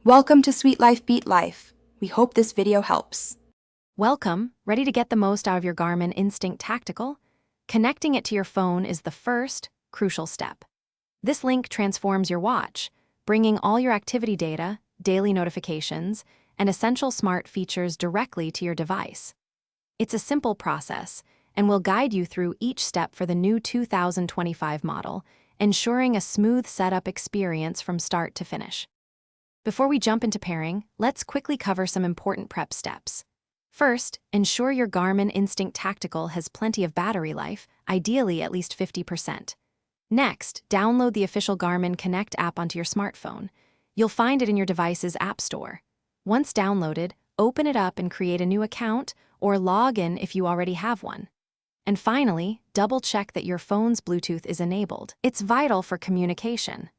Welcome to Sweet Life Beat Life. We hope this video helps. Welcome. Ready to get the most out of your Garmin Instinct Tactical? Connecting it to your phone is the first, crucial step. This link transforms your watch, bringing all your activity data, daily notifications, and essential smart features directly to your device. It's a simple process, and will guide you through each step for the new 2025 model, ensuring a smooth setup experience from start to finish. Before we jump into pairing, let's quickly cover some important prep steps. First, ensure your Garmin Instinct Tactical has plenty of battery life, ideally at least 50%. Next, download the official Garmin Connect app onto your smartphone. You'll find it in your device's app store. Once downloaded, open it up and create a new account or log in if you already have one. And finally, double-check that your phone's Bluetooth is enabled. It's vital for communication.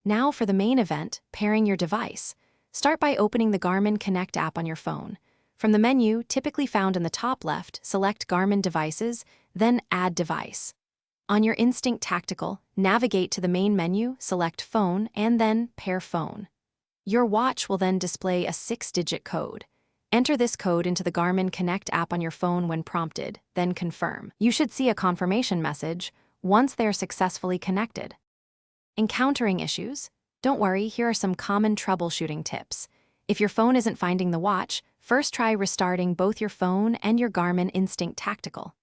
Now for the main event, pairing your device. Start by opening the Garmin Connect app on your phone. From the menu, typically found in the top left, select Garmin Devices, then Add Device. On your Instinct Tactical, navigate to the main menu, select Phone, and then Pair Phone. Your watch will then display a 6-digit code. Enter this code into the Garmin Connect app on your phone when prompted, then confirm. You should see a confirmation message once they are successfully connected. Encountering issues? Don't worry, here are some common troubleshooting tips. If your phone isn't finding the watch, first try restarting both your phone and your Garmin Instinct Tactical.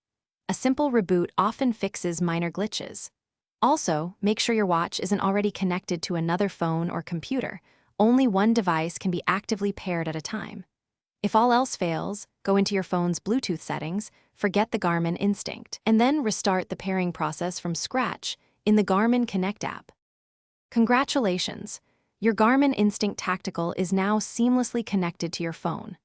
A simple reboot often fixes minor glitches. Also, make sure your watch isn't already connected to another phone or computer. Only one device can be actively paired at a time. If all else fails, go into your phone's Bluetooth settings, forget the Garmin Instinct, and then restart the pairing process from scratch in the Garmin Connect app. Congratulations! Your Garmin Instinct Tactical is now seamlessly connected to your phone.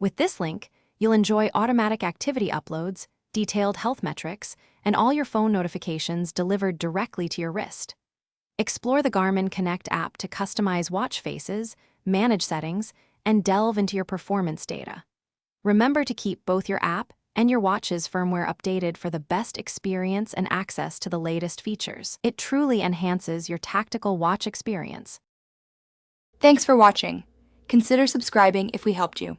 With this link, you'll enjoy automatic activity uploads, detailed health metrics, and all your phone notifications delivered directly to your wrist. Explore the Garmin Connect app to customize watch faces, manage settings, and delve into your performance data. Remember to keep both your app and your watch's firmware updated for the best experience and access to the latest features. It truly enhances your tactical watch experience. Thanks for watching. Consider subscribing if we helped you.